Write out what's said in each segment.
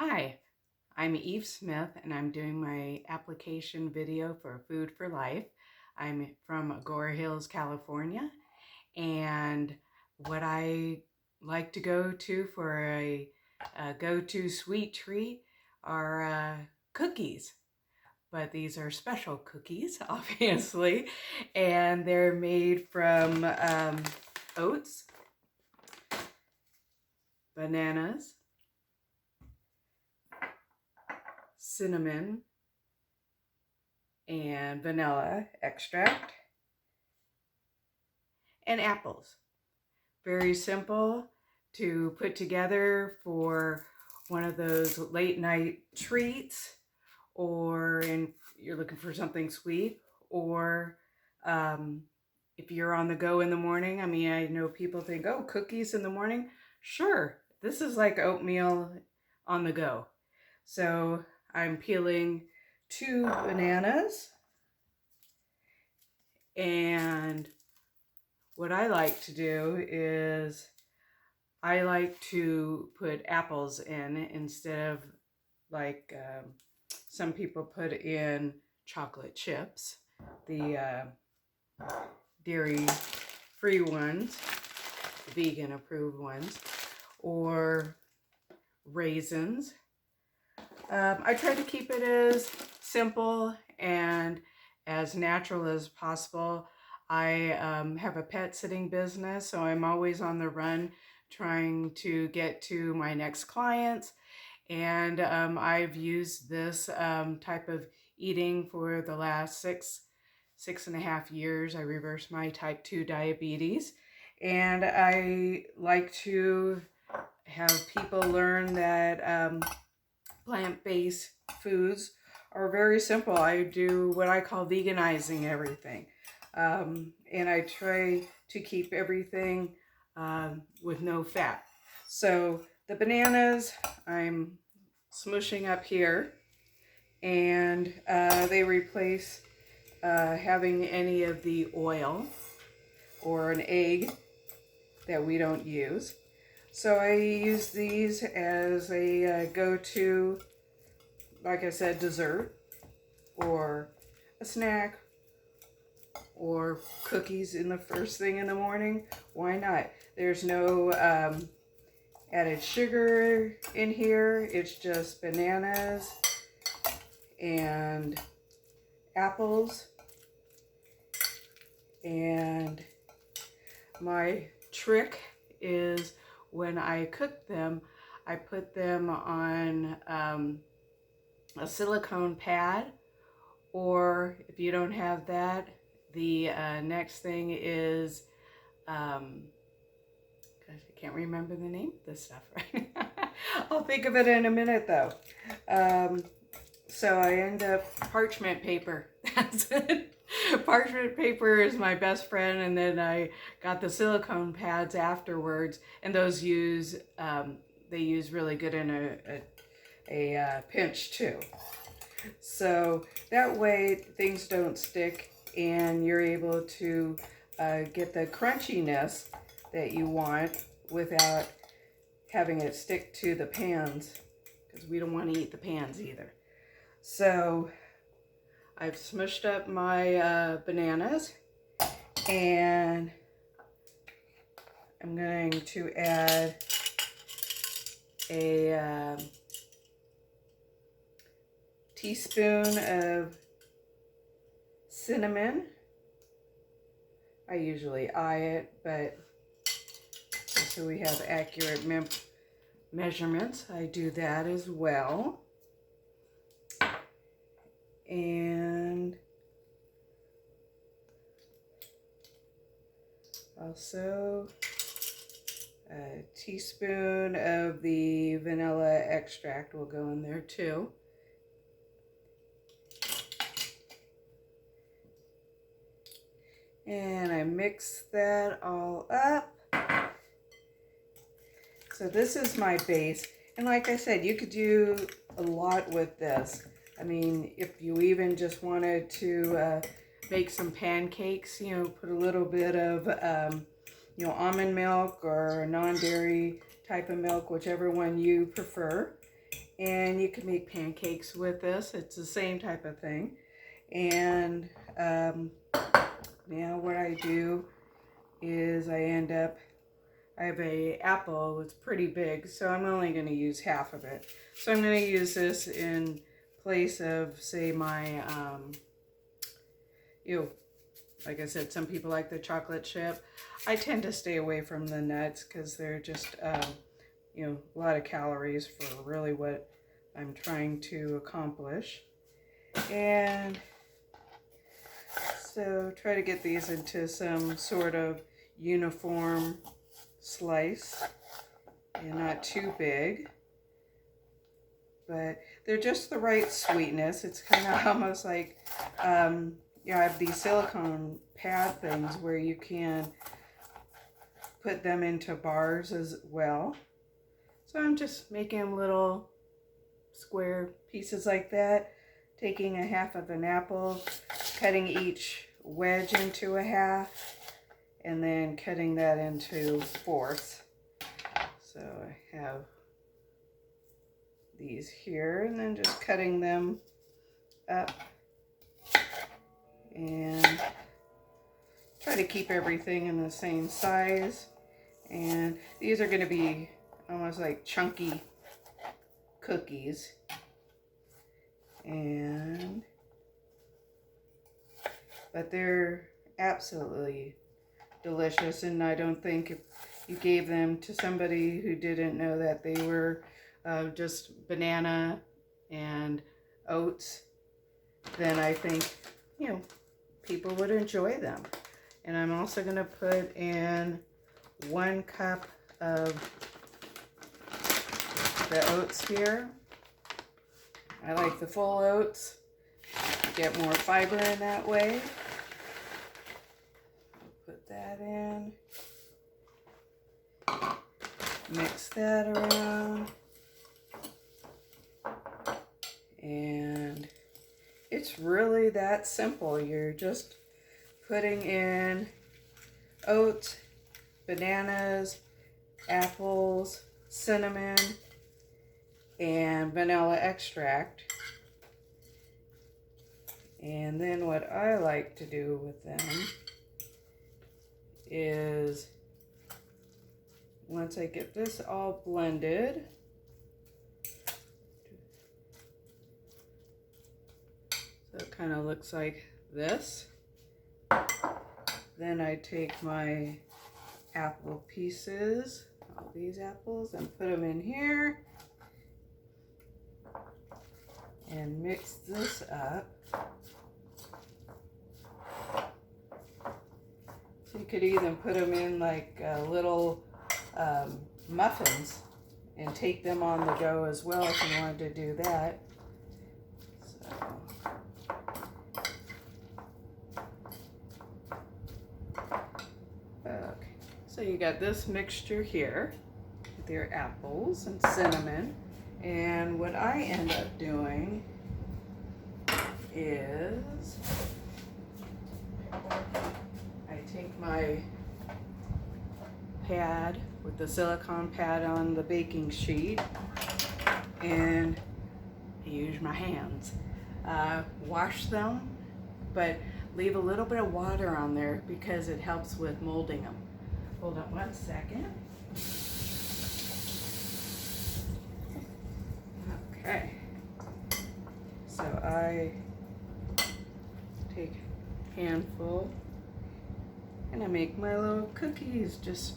Hi, I'm Eve Smith and I'm doing my application video for Food for Life. I'm from Agora Hills, California, and what I like to go to for a go-to sweet treat are cookies. But these are special cookies, obviously, and they're made from oats, bananas, cinnamon, and vanilla extract, and apples. Very simple to put together for one of those late night treats, or you're looking for something sweet, or if you're on the go in the morning. I mean, I know people think, oh, cookies in the morning. Sure, this is like oatmeal on the go. So I'm peeling 2 bananas, and what I like to do is I like to put apples in instead of like some people put in chocolate chips, the dairy-free ones, vegan-approved ones, or raisins. I try to keep it as simple and as natural as possible. I have a pet sitting business, so I'm always on the run trying to get to my next clients. And I've used this type of eating for the last six and a half years. I reversed my type 2 diabetes. And I like to have people learn that plant-based foods are very simple. I do what I call veganizing everything. And I try to keep everything with no fat. So the bananas I'm smushing up here, and they replace having any of the oil or an egg that we don't use. So I use these as a go-to, like I said, dessert or a snack or cookies in the first thing in the morning. Why not? There's no added sugar in here. It's just bananas and apples. And my trick is when I cook them, I put them on a silicone pad, or if you don't have that, the next thing is, gosh, I can't remember the name of this stuff right now. I'll think of it in a minute though. So I end up parchment paper. That's it. Parchment paper is my best friend, and then I got the silicone pads afterwards, and those they use really good in a pinch too. So that way things don't stick, and you're able to get the crunchiness that you want without having it stick to the pans, because we don't want to eat the pans either. So I've smushed up my bananas, and I'm going to add a teaspoon of cinnamon. I usually eye it, but so we have accurate measurements, I do that as well. And also a teaspoon of the vanilla extract will go in there too. And I mix that all up. So this is my base. And like I said, you could do a lot with this. I mean, if you even just wanted to make some pancakes, you know, put a little bit of, you know, almond milk or non-dairy type of milk, whichever one you prefer. And you can make pancakes with this. It's the same type of thing. And now what I do is I have a apple. It's pretty big, so I'm only going to use half of it. So I'm going to use this in place of, say, my, like I said, some people like the chocolate chip. I tend to stay away from the nuts because they're just, a lot of calories for really what I'm trying to accomplish. And so try to get these into some sort of uniform slice and not too big, but they're just the right sweetness. It's kind of almost like, I have these silicone pad things where you can put them into bars as well. So I'm just making little square pieces like that, taking a half of an apple, cutting each wedge into a half, and then cutting that into fourths. So I have these here, and then just cutting them up, and try to keep everything in the same size. And these are going to be almost like chunky cookies. But they're absolutely delicious, and I don't think if you gave them to somebody who didn't know that they were just banana and oats, then I think, people would enjoy them. And I'm also going to put in 1 cup of the oats here. I like the full oats. Get more fiber in that way. Put that in. Mix that around. And it's really that simple. You're just putting in oats, bananas, apples, cinnamon, and vanilla extract. And then what I like to do with them is, once I get this all blended, so it kind of looks like this, then I take my apple pieces, all these apples, and put them in here and mix this up. So you could even put them in like little muffins and take them on the go as well if you wanted to do that. So you got this mixture here with your apples and cinnamon. And what I end up doing is I take my pad with the silicone pad on the baking sheet and I use my hands. Wash them, but leave a little bit of water on there because it helps with molding them. Hold on 1 second. Okay. So I take a handful and I make my little cookies. Just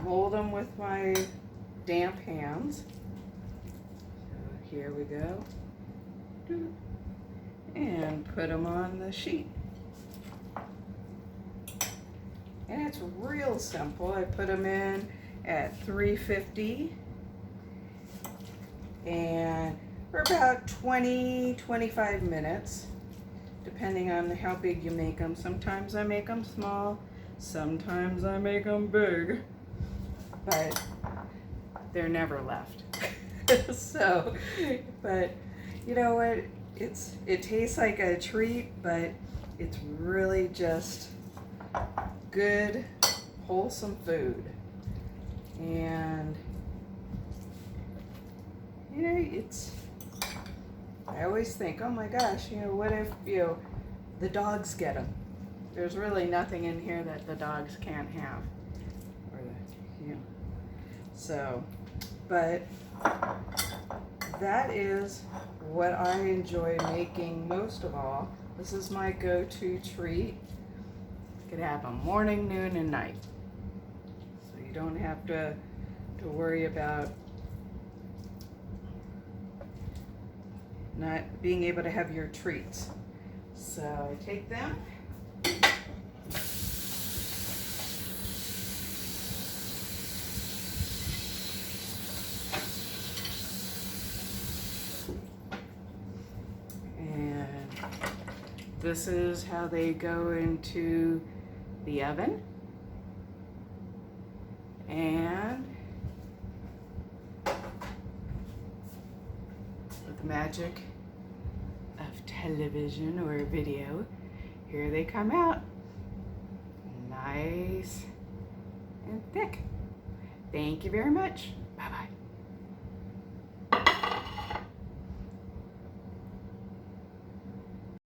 mold them with my damp hands. So here we go. And put them on the sheet. And it's real simple. I put them in at 350 and for about 20-25 minutes, depending on how big you make them. Sometimes I make them small, sometimes I make them big, but they're never left. So, but you know what? It tastes like a treat, but it's really just good, wholesome food. And treats. I always think, oh my gosh, what if, the dogs get them? There's really nothing in here that the dogs can't have. So, but that is what I enjoy making most of all. This is my go-to treat. You could have them morning, noon, and night. So you don't have to worry about not being able to have your treats. So I take them. And this is how they go into the oven. And with the magic of television or video, here they come out. Nice and thick. Thank you very much.